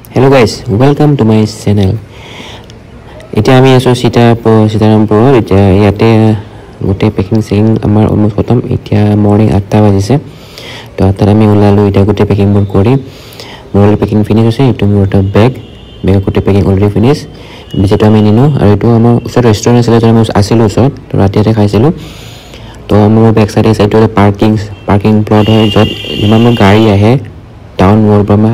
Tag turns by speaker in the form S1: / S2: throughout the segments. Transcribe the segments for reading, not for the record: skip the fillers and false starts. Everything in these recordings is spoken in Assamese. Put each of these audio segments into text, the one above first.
S1: Hello guys, welcome to my channel. এতিয়া আমি আছো সীতাৰামপুৰ এতিয়া ইয়াতে গোটে পেকিং সেং আমাৰ অলমোস্ট খতম এতিয়া মৰ্নিং 8টা বাজিছে তো 8টাত আমি ওলালো এতিয়া গোটে পেকিং বোৰ কৰি মোৰ পেকিং ফিনিশ হৈছে ইটো মোৰ এটা বেগ গোটে পেকিং অলৰেডি ফিনিশ বিজেটো আমি নিনো আৰু ইটো আমাৰ ওচৰ ৰেষ্টুৰেণ্ট আছিল য'ত আমি আছিলো ওচৰত তো ৰাতিতে খাইছিলো তো মোৰ বেক সাইডে পাৰ্কিং প্লট হয় য'ত যিমান গাড়ী আহে টাউন ৰোড পৰা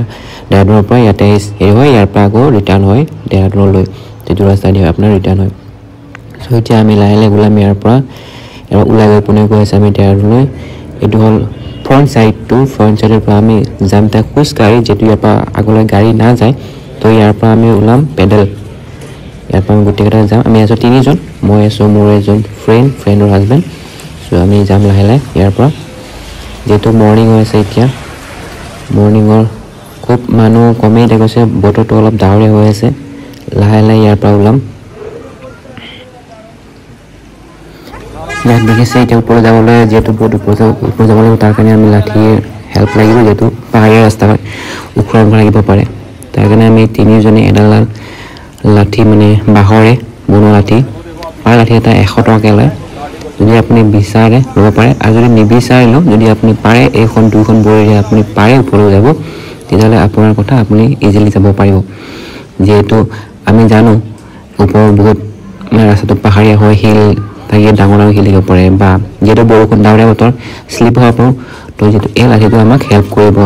S1: দেহৰাদুনৰ পৰা ইয়াতে হেৰি হয় ইয়াৰ পৰা আকৌ ৰিটাৰ্ণ হয় দেহৰাদুনলৈ যিটো ৰাস্তা দি আপোনাৰ ৰিটাৰ্ণ হয় সো এতিয়া আমি লাহে ওলাম ইয়াৰ পৰা ওলাই গৈ পুনে গৈ আছে আমি দেহৰাদুনলৈ এইটো হ'ল ফ্ৰণ্ট চাইডৰ পৰা আমি যাম তা খোজ গাড়ী যেটো ইয়াৰ পৰা আগলৈ গাড়ী না যায় তো ইয়াৰ পৰা আমি ওলাম পেডেল ইয়াৰ পৰা গোটেইকেইটা যাম আমি আছো তিনিজন মই আছো মোৰ এজন ফ্ৰেণ্ডৰ হাজবেণ্ড সো আমি যাম লাহে ইয়াৰ পৰা যেটো মৰ্নিং হৈ আছে এতিয়া মৰ্নিঙৰ খুব মানুহ কমেই দেখছে বতৰটো অলপ ডাৱৰীয়া হৈ আছে লাহে ইয়াৰ পৰা ওলাম ইয়াত দেখিছে এতিয়া ওপৰ যাবলৈ যেটো বহুত ওপৰ যাবলৈ তাৰ কাৰণে আমি লাঠিৰ হেল্প লাগিব যেটো পাহাৰীয়া ৰাস্তা হয় ওপৰত লাগিব পাৰে তাৰ কাৰণে আমি তিনিজনে এডাল লাঠি মানে বাহৰে বনোৱা লাঠি পাৰ লাঠি এটা 100 টকাকৈ লয় যদি আপুনি বিচাৰে ল'ব পাৰে আৰু যদি নিবিচাৰিলেও যদি আপুনি পাৰে এইখন দুইখন বৰিৰে আপুনি পাৰে ওপৰলৈ যাব তেতিয়াহ'লে আপোনাৰ কথা আপুনি ইজিলি যাব পাৰিব যেহেতু আমি জানো ওপৰ বহুত ৰাস্তাটো পাহাৰীয়া হয় হিল থাকে ডাঙৰ হিল থাকিব পাৰে বা যেটো বৰষুণ ডাৱৰীয়া বতৰ স্লিপ হ'ব পাৰে তো যেটো এই লাঠিটো আমাক হেল্প কৰিব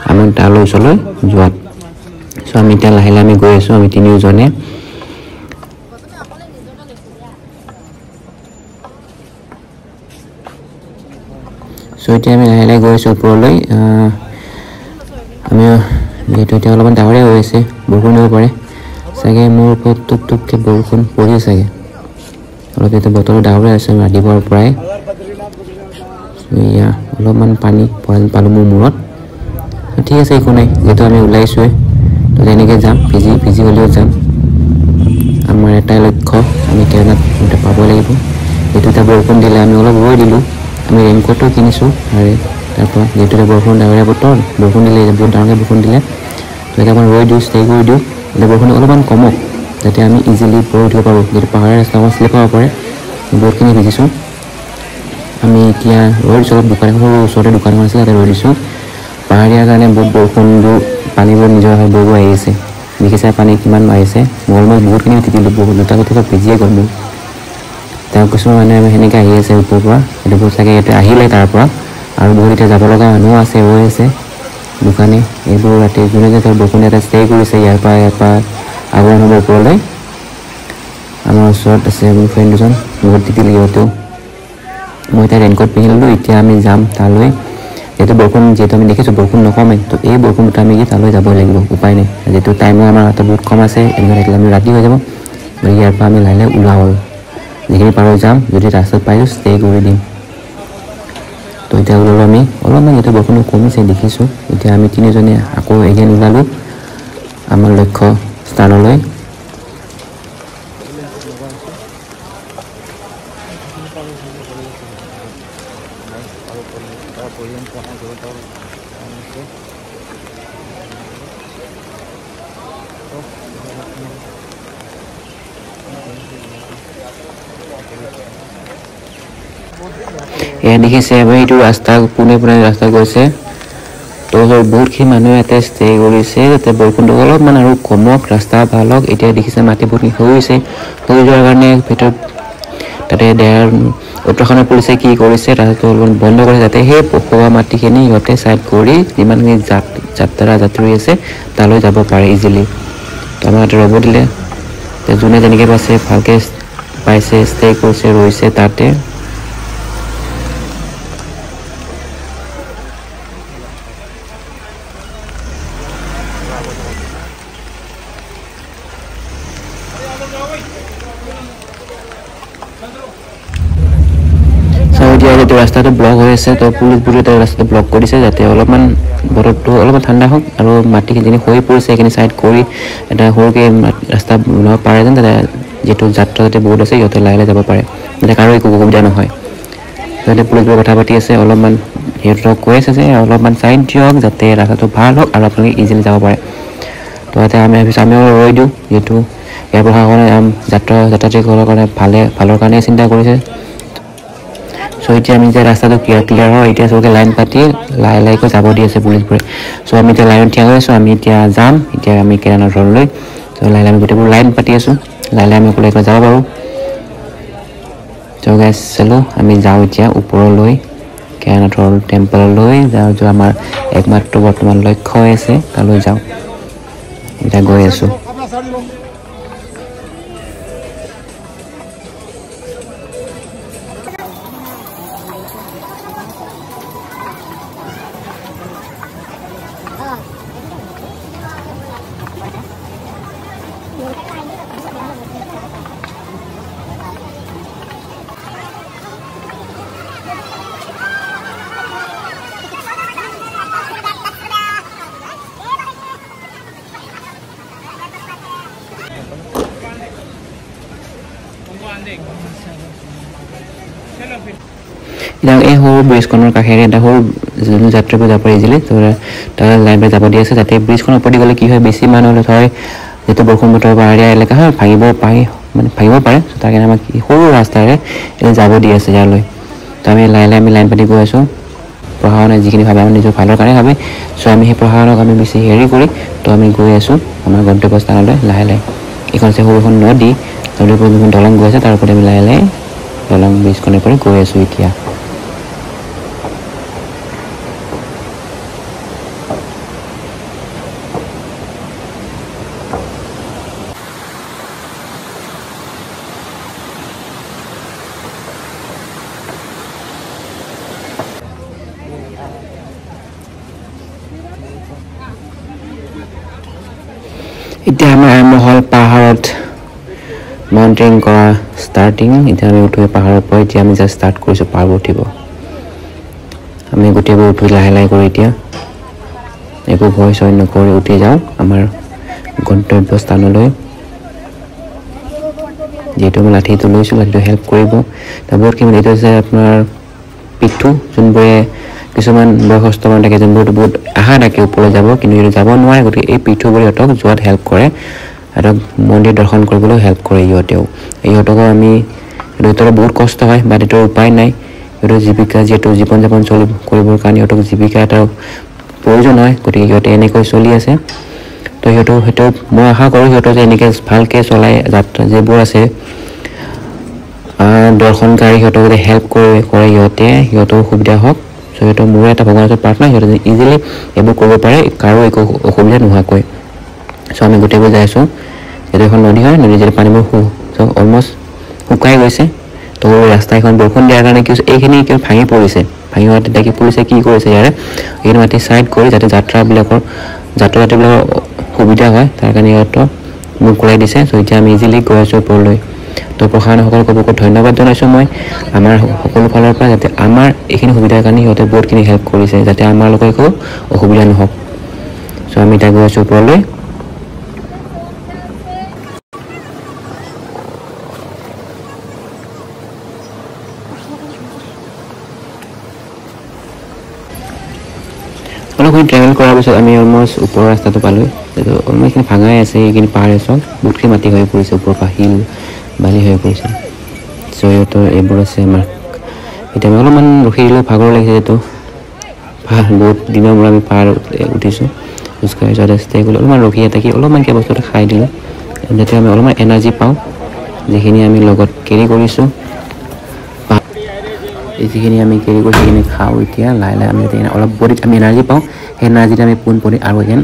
S1: আমি তালৈ ওচৰলৈ যোৱাত সো আমি এতিয়া লাহে আমি গৈ আছো আমি তিনিজনে সো এতিয়া আমি লাহে গৈ আছো ওপৰলৈ আমি যেটো এতিয়া অলপমান ডাৱৰীয়া হৈ আছে বৰষুণ দিব পাৰে চাগে মোৰ ওপৰত টুককে বৰষুণ পৰি আছে অলপ এটা বতৰ ডাৱৰীয়া আছে ৰাতিপুৱাৰ পৰাই ইয়া অলপমান পানী পালো মোৰ মূৰত ঠিক আছে একো নাই যেটো আমি ওলাইছো তো এনেকৈ যাম ভিজি হ'লেও যাম আমাৰ এটাই লক্ষ্য আমি কেনেকৈ পাব লাগিব যেটো এটা বৰষুণ দিলে আমি অলপ ৰৈ দিলো আমি ৰেইনকোটটো কিনিছো আৰু তাৰপৰা যেটো বৰষুণ ডাৱৰীয়া বতৰ বৰষুণ দিলে বহুত ডাঙৰকৈ বৰষুণ দিলে তো এটা মই ৰৈ দিওঁ ষ্টে কৰি দিওঁ এটা বৰষুণ অলপমান কমক যাতে আমি ইজিলি পৰি উঠিব পাৰোঁ যেটো পাহাৰীয়া ৰাস্তা শ্লিপ হ'ব পাৰে বহুতখিনি ভিজিছোঁ আমি এতিয়া ৰৈ দিছোঁ অলপ দোকানখনৰ ওচৰতে দোকানখন আছে তাতে ৰৈ দিছোঁ পাহাৰীয়াৰ কাৰণে বহুত বৰষুণবোৰ পানীবোৰ নিজৰ হৈ বৈ আহি আছে দেখিছে পানী কিমান আহিছে মই বহুতখিনি তিতিলোঁ বহুত দুটা কথা ভিজিয়ে গ'ল মোৰ তাৰ কিছুমান মানে সেনেকৈ আহি আছে ওপৰৰ পৰা এইটো বহুত চাগে ইয়াতে আহিলে তাৰ পৰা আৰু বহুত এতিয়া যাব লগা মানুহ আছে হৈ আছে দোকানে এইবোৰ ৰাতি যোনে যে বৰষুণ এটা ষ্টে কৰিছে ইয়াৰ পৰা আগৰ হ'ব ওপৰলৈ আমাৰ ওচৰত আছে মোৰ ফ্ৰেণ্ড দুজন বহুত তিতিলে সিহঁতেও মই এতিয়া ৰেইনকোট পিন্ধি ল'লোঁ এতিয়া আমি যাম তালৈ যেহেতু আমি দেখিছোঁ বৰষুণ নকমে তো এই বৰষুণটো আমি তালৈ যাবই লাগিব উপায় নাই যিহেতু টাইমো আমাৰ হাতত বহুত কম আছে এনেকৈ থাকিলে আমি ৰাতি হৈ যাব গতিকে ইয়াৰ পৰা আমি লাহে ওলাওঁ আৰু যিখিনি পাৰোঁ যাম যদি ৰাস্তাত পাইছোঁ ষ্টে কৰি দিম তো এতিয়া ওলালোঁ আমি অলপমান যিহেতু বৰষুণটো কমিছে দেখিছোঁ এতিয়া আমি তিনিজনে আকৌ এগেইন ওলালোঁ আমাৰ লক্ষ্য স্থানলৈ এয়া দেখিছে এইটো ৰাস্তা পুনে ৰাস্তা গৈছে তো বহুতখিনি মানুহে ইয়াতে ষ্টে কৰিছে যাতে বৰষুণটো অলপমান আৰু কমক ৰাস্তা ভাল হওক এতিয়া দেখিছে মাটি বহুতখিনি হৈ যোৱাৰ কাৰণে ভিতৰত তাতে উত্তৰাখণ্ড পুলিচে কি কৰিছে ৰাস্তাটো অলপমান বন্ধ কৰিছে যাতে সেই পকোৱা মাটিখিনি সিহঁতে ছাইড কৰি যিমানখিনি যাত্ৰী আছে তালৈ যাব পাৰে ইজিলি তো আমাৰ ইয়াতে ৰ'ব দিলে যোনে যেনেকৈ পাইছে ভালকৈ পাইছে ষ্টে কৰিছে ৰৈছে তাতে ৰাস্তাটো ব্লক হৈ আছে তো পুলিচবোৰে ৰাস্তাটো ব্লক কৰিছে যাতে অলপমান বতৰটো অলপমান ঠাণ্ডা হওক আৰু মাটিখিনি হৈ পৰিছে সেইখিনি ছাইড কৰি এটা সৰুকৈ ৰাস্তা বনাব পাৰে যেন তাতে যেটো যাত্ৰা যাতে বহুত আছে সিহঁতে লাহে যাব পাৰে যাতে কাৰো একো অসুবিধা নহয় যাতে পুলিচবোৰে কথা পাতি আছে অলপমান সিহঁতক কৈ আছে যে অলপমান চাইড দিয়ক যাতে ৰাস্তাটো ভাল হওক আৰু আপোনালোকে ইজিলি যাব পাৰে তো ইয়াতে আমিও ৰৈ দিওঁ, যিহেতু ইয়াৰ প্ৰশাসনে যাত্ৰীসকলৰ কাৰণে ভালৰ কাৰণে চিন্তা কৰিছে। চ' এতিয়া আমি যে ৰাস্তাটো ক্লিয়াৰ হয়, এতিয়া চবকে লাইন পাতি লাহে যাব দি আছে পুলিচবোৰে। চ' আমি এতিয়া লাইনত থিয় হৈ আছোঁ, আমি এতিয়া যাম, এতিয়া আমি কেদাৰনাথ ঘৰলৈ। চ' লাহে আমি গোটেইবোৰ লাইন পাতি আছোঁ, লাহে আমি অকলে যাব পাৰোঁ। চ' গাইজ চলো আমি যাওঁ এতিয়া ওপৰলৈ, কেদাৰনাথৰ টেম্পললৈ যাওঁ, য'ত আমাৰ একমাত্ৰ বৰ্তমান লক্ষ্য হৈ আছে, তালৈ যাওঁ। এতিয়া গৈ আছোঁ। এতিয়া এই সৰু ব্ৰিজখনৰ কাষেৰে এটা সৰু যোন যাত্ৰীবোৰ যাব পাৰে ইজিলি, তাৰ লাইন পাই যাব দি আছে, যাতে ব্ৰিজখনৰ ওপৰত গ'লে কি হয়, বেছি মানুহ হ'লে হয়, যিহেতু বৰষুণ বতৰ পাহাৰীয়া এলেকা হয়, ভাঙিব পাৰে। তাৰ কাৰণে আমাক সৰু ৰাস্তাৰে যাব দি আছে ইয়ালৈ। তো আমি লাহে আমি লাইন পাতি গৈ আছোঁ। প্ৰশাসনে যিখিনি ভাবে আমাৰ নিজৰ ভালৰ কাৰণে ভাবে, চ' আমি সেই প্ৰশাসনক আমি বেছি হেৰি কৰি তো আমি গৈ আছোঁ আমাৰ গন্তব্যস্থানলৈ লাহে। এইখন আছে সৰুখন নদী, নদীৰ ওপৰত যিখন দলং গৈ আছে, তাৰ ওপৰত আমি লাহে দলং ব্ৰিজখনৰ পৰা গৈ আছোঁ এতিয়া। এতিয়া আমাৰ আৰম্ভ হ'ল পাহাৰত মাউণ্টেইন কৰা ষ্টাৰ্টিং। এতিয়া আমি উঠোঁ পাহাৰৰ পৰা, এতিয়া আমি জাষ্ট ষ্টাৰ্ট কৰিছোঁ পাহাৰবোৰ উঠিব। আমি গোটেইবোৰ উঠি লাহে কৰি এতিয়া একো ভয় চয় নকৰি উঠি যাওঁ আমাৰ গন্তব্যস্থানলৈ। যিহেতু আমি লাঠিটো লৈছোঁ, লাঠিটো হেল্প কৰিব। বহুতখিনি এইটো হৈছে আপোনাৰ পিঠু, যোনবোৰে কিছুমান বয়সস্থ মানুহ থাকে, যোনবোৰ বহুত আশা থাকে ওপৰলৈ যাব, কিন্তু সিহঁতে যাব নোৱাৰে। গতিকে এই পিঠুবোৰে সিহঁতক যোৱাত হেল্প কৰে, সিহঁতক মন্দিৰ দৰ্শন কৰিবলৈ হেল্প কৰে। ইহঁতকো আমি সিহঁতৰ বহুত কষ্ট হয়, বাট এইটোৰ উপায় নাই। সিহঁতৰ জীৱিকা যিহেতু জীৱন যাপন কৰিবৰ কাৰণে সিহঁতক জীৱিকা এটাৰ প্ৰয়োজন হয়, গতিকে সিহঁতে এনেকৈ চলি আছে। তো সেইটো মই আশা কৰোঁ সিহঁতৰ যে এনেকৈ ভালকৈ চলাই যাত্ৰা যিবোৰ আছে দৰ্শনকাৰী, সিহঁতক যদি হেল্প কৰে সিহঁতৰ সুবিধা হওক। চ' সিহঁতৰ মোৰো এটা ভগৱানৰ ওচৰত প্ৰাৰ্থনা, সিহঁতে যদি ইজিলি এইবোৰ কৰিব পাৰে, কাৰো একো অসুবিধা নোহোৱাকৈ। চ' আমি গোটেইবোৰ যাই আছোঁ। যিহেতু এখন নদী হয়, নদী যদি পানীবোৰ অলমষ্ট শুকাই গৈছে, তো ৰাস্তা এখন বৰষুণ দিয়াৰ কাৰণে কি হৈছে, এইখিনি কিয় ভাঙি পৰিছে। ভাঙি হোৱাত তেতিয়া কি পুলিচে কি কৰিছে, এইখিনি মাটি ছাইড কৰি যাতে যাত্ৰীবিলাকৰ সুবিধা হয়, তাৰ কাৰণে সিহঁতক মোক কৰাই দিছে। চ' এতিয়া আমি ইজিলি গৈ আছোঁ ওপৰলৈ। তো প্ৰশাসনসকলক বহুত ধন্যবাদ জনাইছোঁ মই, আমাৰ সকলো ফালৰ পৰা, যাতে আমাৰ এইখিনি সুবিধাৰ কাৰণে সিহঁতে বহুতখিনি হেল্প কৰিছে, যাতে আমাৰ লগত একো অসুবিধা নহওক। চ' আমি এতিয়া গৈ আছোঁ ওপৰলৈ। অলপখিনি ট্ৰেভেল কৰাৰ পিছত আমি অলমষ্ট ওপৰৰ ৰাস্তাটো পালোঁ। যিহেতু অলমষ্ট এইখিনি ভাঙাই আছে, এইখিনি পাহাৰ চব বহুতখিনি মাটি হৈ পৰিছে, ওপৰৰ পৰা শিল বালি হৈ পৰিছে। চ' সিহঁতৰ এইবোৰ আছে আমাৰ। এতিয়া আমি অলপমান ৰখি দিলোঁ, ভাগৰ লাগিছে। যিহেতু বহুত দিনৰ মূৰত আমি পাহাৰ উঠিছোঁ, খোজকাঢ়ি যোৱাতে ষ্টে কৰিলোঁ, অলপমান ৰখি থাকি অলপমান কিবা বস্তু এটা খাই দিলোঁ, যাতে আমি অলপমান এনাৰ্জি পাওঁ, যিখিনি আমি লগত কেৰি কৰিছোঁ। যিখিনি আমি কেৰি কৰি সেইখিনি খাওঁ। এতিয়া লাহে আমি অলপ বডিত আমি এনাৰ্জি পাওঁ, সেই এনাৰ্জিটো আমি পোনপটে আৰু এগেইন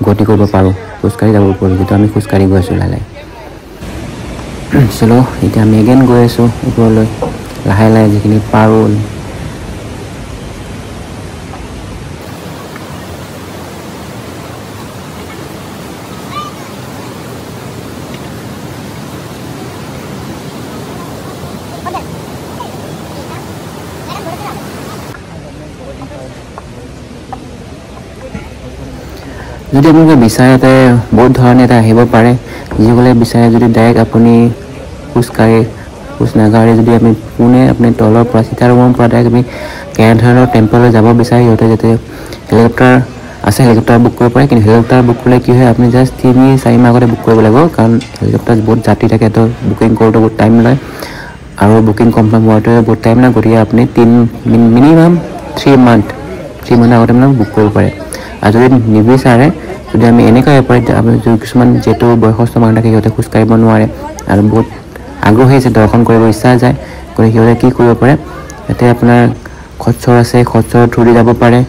S1: গতি কৰিব পাৰোঁ, খোজকাঢ়ি যাব পাৰোঁ, যিটো আমি খোজকাঢ়ি গৈ আছোঁ লাহে। চলো এতিয়া আমি এগেইন গৈ আছোঁ ওপৰলৈ, লাহে যিখিনি পাৰোঁ। যদি আপোনালোকে বিচাৰে তাতে বহুত ধৰণে এটা আহিব পাৰে। যিসকলে বিচাৰে যদি ডাইৰেক্ট আপুনি খোজ নাগাড়ি যদি আপুনি আপুনি তলৰ পৰা সীতাৰামৰ পৰা ডাইৰেক্ট আমি কেদাৰনাথৰ টেম্পললৈ যাব বিচাৰে, সিহঁতে যাতে হেলিকপ্টাৰ আছে হেলিকপ্টাৰ বুক কৰিব পাৰে কিন্তু হেলিকপ্টাৰ বুক কৰিলে কি হয় আপুনি জাষ্ট 3-4 মাহ আগতে বুক কৰিব লাগিব কাৰণ হেলিকপ্টাৰ বহুত যাত্ৰী থাকে তো বুকিং কৰোঁতে বহুত টাইম লয় আৰু বুকিং কনফাৰ্ম হোৱাটো বহুত টাইম লয় গতিকে আপুনি মিনিমাম 3 মান্থ আগতে মানে বুক কৰিব পাৰে আৰু যদি নিবিচাৰে যদি আমি এনেকুৱা এপাৰি আপুনি কিছুমান যেহেতু বয়সস্থ মানুহ থাকে সিহঁতে খোজকাঢ়িব নোৱাৰে আৰু বহুত আগ্ৰহী আছে দৰ্শন কৰিব ইচ্ছা যায় গতিকে সিহঁতে কি কৰিব পাৰে ইয়াতে আপোনাৰ খচ্চৰ আছে খচ্চৰ থ্ৰুদি যাব পাৰে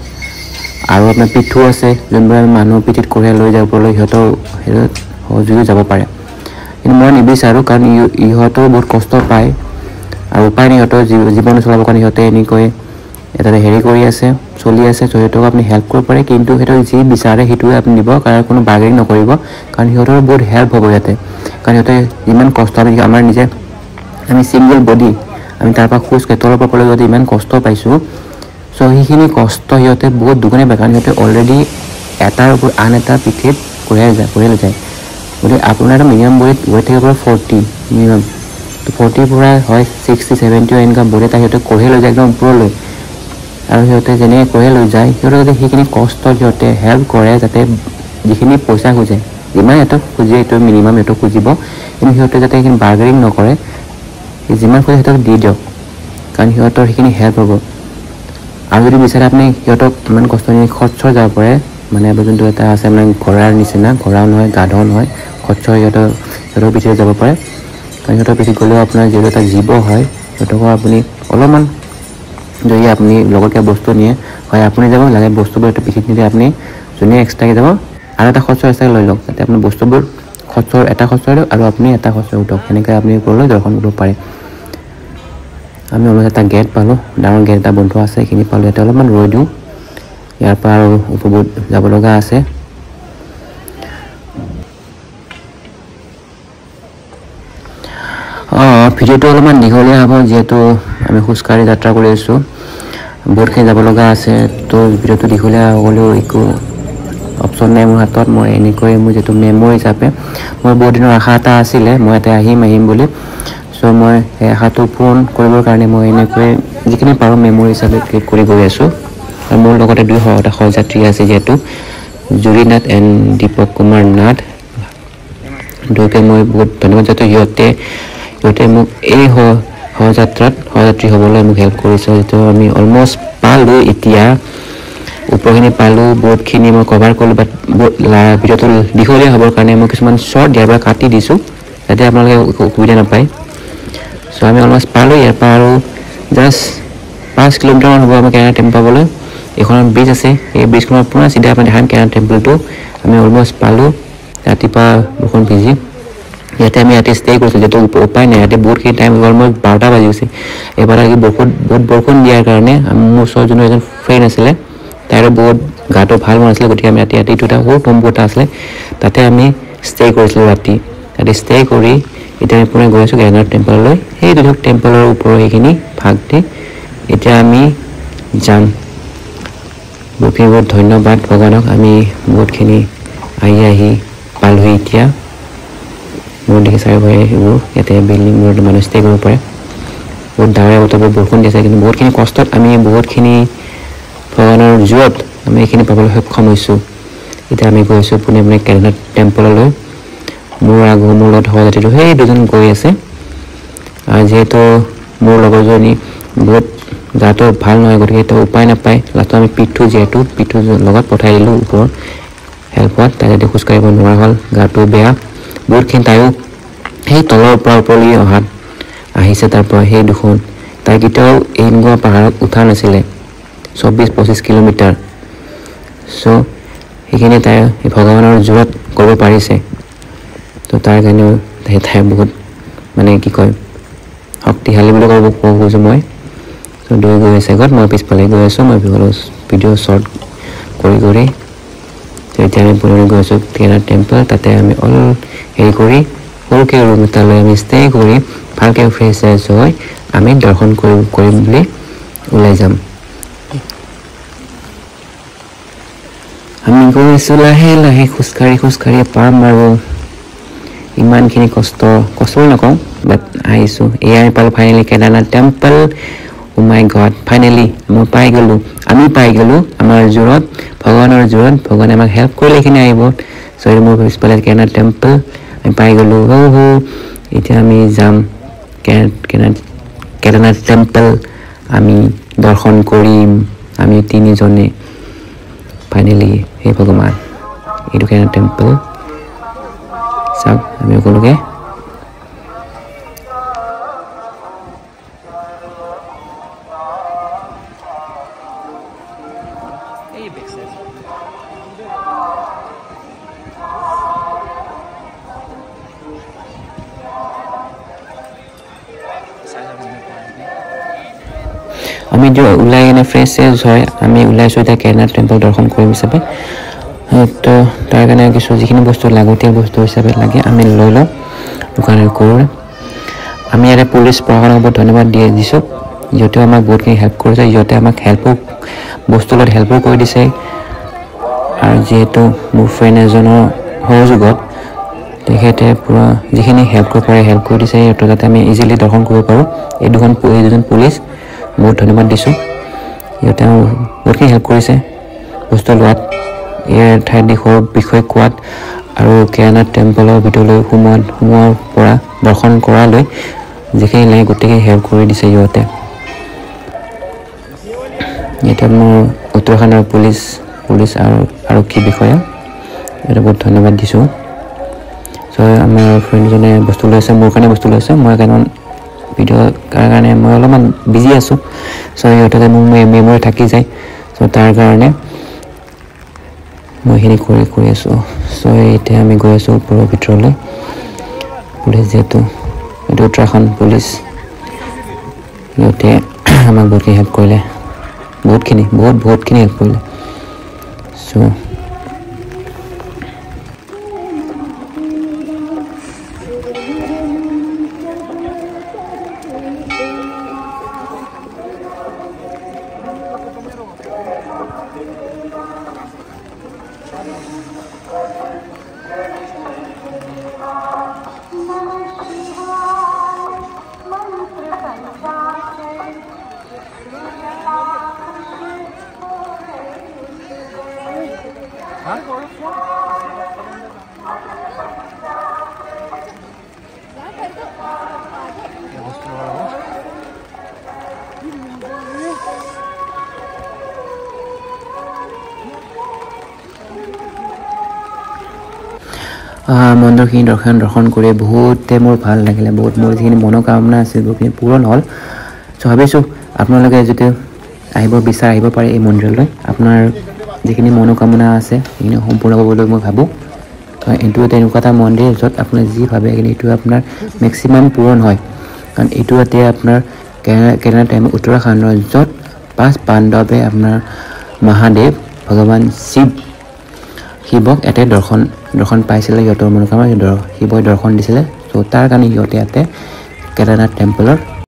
S1: আৰু আপোনাৰ পিঠু আছে যোনবোৰ আমি মানুহৰ পিঠিত কঢ়িয়াই লৈ যাবলৈ সিহঁতৰ সহযোগী যাব পাৰে কিন্তু মই নিবিচাৰোঁ কাৰণ ইহঁতেও বহুত কষ্ট পায় আৰু উপায় নাই সিহঁতৰ জীৱন চলাবৰ কাৰণে সিহঁতে এনেকৈ এটা হেৰি কৰি আছে চলি আছে সিহঁতক আপুনি হেল্প কৰিব পাৰে কিন্তু সিহঁতক যি বিচাৰে সেইটোৱে আপুনি দিব কাৰণ কোনো বাৰ্গেনিং নকৰিব কাৰণ সিহঁতৰ বহুত হেল্প হ'ব ইয়াতে কাৰণ সিহঁতে যিমান কষ্ট আমাৰ নিজে আমি ছিংগল বডি আমি তাৰ পৰা খোজকাঢ়ি তলৰ পৰা ক'লে যদি ইমান কষ্ট পাইছোঁ চ' সেইখিনি কষ্ট সিহঁতে বহুত দুগুণে পায় কাৰণ সিহঁতে অলৰেডি এটাৰ ওপৰত আন এটা পিঠিত কঢ়িয়াই লৈ যায় গতিকে আপোনাৰ এটা মিনিমাম ৱেইট থাকিব পাৰে 40 মিনিমাম 40 পৰা হয় 60-70 এনেকুৱা বডি এটা সিহঁতে কঢ়িয়াই লৈ যায় একদম ওপৰলৈ আৰু সিহঁতে যেনেকৈ কঢ়িয়াই লৈ যায় সিহঁতে যাতে সেইখিনি কষ্ট সিহঁতে হেল্প কৰে যাতে যিখিনি পইচা খোজে যিমান সিহঁতক খুজে এইটো মিনিমাম সিহঁতক খুজিব কিন্তু সিহঁতে যাতে সেইখিনি বাৰ্গেনিং নকৰে যিমান খোজে সিহঁতক দি দিয়ক কাৰণ সিহঁতৰ সেইখিনি হেল্প হ'ব আৰু যদি বিচাৰে আপুনি সিহঁতক ইমান কষ্ট নি খচ্চৰ যাব পাৰে মানে যোনটো এটা আছে মানে ঘোঁৰাৰ নিচিনা ঘোঁৰাও নহয় গাধ নহয় খচ্চৰ সিহঁতৰ পিঠিত যাব পাৰে কাৰণ সিহঁতৰ পিঠিত গ'লেও আপোনাৰ যিহেতু এটা জীৱ হয় সিহঁতকো আপুনি অলপমান যদি আপুনি লগত কিবা বস্তু নিয়ে হয় আপুনি যাব লাগে বস্তুবোৰ এটা পিঠিত নিলে আপুনি যোনে এক্সট্ৰাকৈ যাব আৰু এটা খচ্চৰ এক্সট্ৰাকৈ লৈ লওক যাতে আপুনি বস্তুবোৰ খচ্চৰ এটা খচ্চৰ দিয়ক আৰু আপুনি এটা খচ্চৰ উঠক সেনেকৈ আপুনি ওপৰলৈ দৰ্শন কৰিব পাৰে আমি অলপ এটা গেট পালোঁ ডাঙৰ গেট এটা বন্ধ আছে সেইখিনি পালোঁ ইয়াতে অলপমান ৰৈ দিওঁ ইয়াৰ পৰা আৰু ওপৰত যাব লগা আছে ভিডিঅ'টো অলপমান দীঘলীয়া হ'ব যিহেতু আমি খোজকাঢ়ি যাত্ৰা কৰি আছোঁ বহুতখিনি যাব লগা আছে তো ভিডিঅ'টো দীঘলীয়া হ'লেও একো অপশ্যন নাই মোৰ হাতত মই এনেকৈ মোৰ যিটো মেমৰি হিচাপে মোৰ বহুত দিনৰ আশা এটা আছিলে মই ইয়াতে আহিম বুলি চ' মই সেই আশাটো পূৰণ কৰিবৰ কাৰণে মই এনেকৈ যিখিনি পাৰোঁ মেমৰি হিচাপে ক্লিক কৰি গৈ আছোঁ আৰু মোৰ লগতে 2 সহযাত্ৰী আছে যিহেতু জুৰি নাথ এণ্ড দীপক কুমাৰ নাথ দুয়োকে মই বহুত ধন্যবাদ যাতে সিহঁতে মোক এই সহযাত্ৰী হ'বলৈ মোক হেল্প কৰিছে যিটো আমি অলমষ্ট পালোঁ এতিয়া ওপৰখিনি পালোঁ বহুতখিনি মই কভাৰ কৰিলোঁ বাট ভিডিঅ'টো দীঘলীয়া হ'বৰ কাৰণে মই কিছুমান শ্বৰ্ট ইয়াৰ পৰা কাটি দিছোঁ যাতে আপোনালোকে অসুবিধা নাপায় চ' আমি অলমষ্ট পালোঁ ইয়াৰ পৰা আৰু জাষ্ট 5 কিলোমিটাৰমান হ'ব আমাৰ কেৰালা টেম্পল পাবলৈ এইখন ব্ৰিজ আছে এই ব্ৰিজখনৰ পুৰা চিধা আপুনি দেখাম কেৰালা টেম্পলটো আমি অলমষ্ট পালোঁ ৰাতিপুৱা বৰষুণ ভিজি ইয়াতে আমি ৰাতি ষ্টে কৰিছোঁ যিহেতু উপায় নাই ইয়াতে বহুতখিনি টাইম অলমষ্ট 12টা বাজি গৈছে এইবাৰ বহুত বৰষুণ দিয়াৰ কাৰণে মোৰ ওচৰত যোনো এজন ফ্ৰেণ্ড আছিলে তাইৰো বহুত গাটো ভাল হোৱা নাছিলে গতিকে আমি ৰাতিটো এটা সৰু টম্বু এটা আছিলে তাতে আমি ষ্টে কৰিছিলোঁ ৰাতি ষ্টে কৰি এতিয়া আমি পুৰণি গৈ আছোঁ কেদাৰনাথ টেম্পললৈ সেই দুটা টেম্পলৰ ওপৰৰ সেইখিনি ভাগ দি এতিয়া আমি যাম বহুত ধন্যবাদ ভগৱানক আমি বহুতখিনি আহি পালোহি এতিয়া মোৰ দেখি চাৰিওফালে এইবোৰ ইয়াতে বিল্ডিং মূৰত মানুহ ষ্টে কৰিব পাৰে বহুত ডাঙৰ বতৰবোৰ বৰষুণ দিছে কিন্তু বহুতখিনি কষ্টত আমি বহুতখিনি ভগৱানৰ জোৰত আমি এইখিনি পাবলৈ সক্ষম হৈছোঁ এতিয়া আমি গৈ আছোঁ পোনে কেদাৰনাথ টেম্পললৈ মোৰ লগত সহযাত্ৰীটো সেই দুজন গৈ আছে আৰু যিহেতু মোৰ লগৰজনী বহুত গাটো ভাল নহয় গতিকে সেইটো উপায় নাপায় লাষ্টত আমি পিঠু লগত পঠাই দিলোঁ ওপৰত হেল্পত তাই যদি খোজকাঢ়িব নোৱাৰা হ'ল গাটো বেয়া বহুতখিনি তাইও সেই তলৰ পৰা ওপৰলৈ আহিছে তাৰ পৰা সেই দুখন তাই কেতিয়াও এনেকুৱা পাহাৰত উঠা নাছিলে 24-25 কিলোমিটাৰ চ' সেইখিনি তাই ভগৱানৰ জোৰত কৰিব পাৰিছে তো তাৰ কাৰণেও তাই বহুত মানে কি কয় শক্তিশালী বুলি ক'ব খোজোঁ মই চ' দুই গৈ আছে আগত মই পিছফালে গৈ আছোঁ মই ভিডিঅ' শ্বৰ্ট কৰি এতিয়া আমি পুৰণি গৈ আছোঁ কেদাৰনাথ টেম্পল তাতে আমি হেৰি কৰি সৰুকৈ ৰুম এটা লৈ আমি ষ্টে কৰি ভালকৈ ফ্ৰেছ হৈ আমি দৰ্শন কৰিম বুলি ওলাই যাম আমি গৈ আছোঁ লাহে লাহে খোজকাঢ়ি পাম আৰু ইমানখিনি কষ্ট নকওঁ বাট আহিছোঁ এয়া আমি পালোঁ finally Kedarnath temple Oh my God, finally মই পাই গলো আমি পাই গলো আমাৰ জোৰত ভগৱানৰ জোৰত ভগৱানে আমাক হেল্প কৰিলে কিনে আহিব সো এই মোৰ পিছফালে কেদাৰনাথ টেম্পল আমি পাই গলো হো এতিয়া আমি যাম কেদাৰনাথ টেম্পল আমি দৰ্শন কৰিম আমি তিনিজনে ফাইনেলি হে ভগৱান এইটো কেদাৰনাথ টেম্পল চাওক আমি সকলোকে আমি যে ওলাই কিনে ফ্ৰেছ হয় আমি ওলাইছোঁ এতিয়া কেদাৰনাথ টেম্পল দৰ্শন কৰিম হিচাপে তো তাৰ কাৰণে কিছু যিখিনি বস্তু লাগতীয়াল বস্তু হিচাপে লাগে আমি লৈ লওঁ দোকানৰ কৰোঁ আমি ইয়াতে পুলিচ প্ৰশাসনক বহুত ধন্যবাদ দিছোঁ ইহঁতেও আমাক বহুতখিনি হেল্প কৰিছে ইহঁতে আমাক বস্তু লগত হেল্পো কৰি দিছে আৰু যিহেতু মোৰ ফ্ৰেণ্ড এজনৰ সহযোগত তেখেতে পূৰা যিখিনি হেল্প কৰিব পাৰে হেল্প কৰি দিছে সিহঁতৰ যাতে আমি ইজিলি দৰ্শন কৰিব পাৰোঁ এই দুজন পুলিচ বহুত ধন্যবাদ দিছোঁ ইহঁতে বহুতখিনি হেল্প কৰিছে বস্তু লোৱাত ইয়াৰ ঠাইৰ দিশৰ বিষয়ে কোৱাত আৰু কেদাৰনাথ টেম্পলৰ ভিতৰলৈ সোমোৱাৰ পৰা দৰ্শন কৰালৈ যিখিনি লাগে গোটেইখিনি হেল্প কৰি দিছে ইহঁতে এতিয়া মোৰ উত্তৰাখণ্ডৰ পুলিচ আৰু আৰক্ষী বিষয়া এটা বহুত ধন্যবাদ দিছোঁ চ' আমাৰ ফ্ৰেণ্ডজনে বস্তু লৈছে মোৰ কাৰণে বস্তু লৈছে মই কাৰণ ভিডিঅ' কাৰণে মই অলপমান বিজি আছোঁ চ' সিহঁতে মোৰ মেমৰি থাকি যায় চ' তাৰ কাৰণে মই এইখিনি কৰি আছোঁ চ' এতিয়া আমি গৈ আছোঁ ওপৰৰ ভিতৰলৈ পুলিচ যিহেতু এইটো উত্তৰাখণ্ড পুলিচ সিহঁতে আমাক বহুতখিনি হেল্প কৰিলে বহুতখিনি হেল্প কৰিলে চ' মন্দিৰখিনি দৰ্শন কৰি বহুতে মোৰ ভাল লাগিলে বহুত মোৰ যিখিনি মনোকামনা আছিল বহুতখিনি পূৰণ হ'ল চ' ভাবিছোঁ আপোনালোকে যদি আহিব পাৰে এই মন্দিৰলৈ আপোনাৰ যিখিনি মনোকামনা আছে সেইখিনি সম্পূৰ্ণ কৰিবলৈ মই ভাবোঁ এইটো তেনেকুৱা এটা মন্দিৰ য'ত আপোনাৰ যি ভাবে এইটো আপোনাৰ মেক্সিমাম পূৰণ হয় কাৰণ এইটো এতিয়া আপোনাৰ কেদাৰনাথ উত্তৰাখণ্ডৰ য'ত 5 পাণ্ডৱে আপোনাৰ মহাদেৱ ভগৱান শিৱক ইয়াতে দৰ্শন পাইছিলে সিহঁতৰ মনোকামনা শিৱই দৰ্শন দিছিলে চ' তাৰ কাৰণে সিহঁতে ইয়াতে কেদাৰনাথ টেম্পলৰ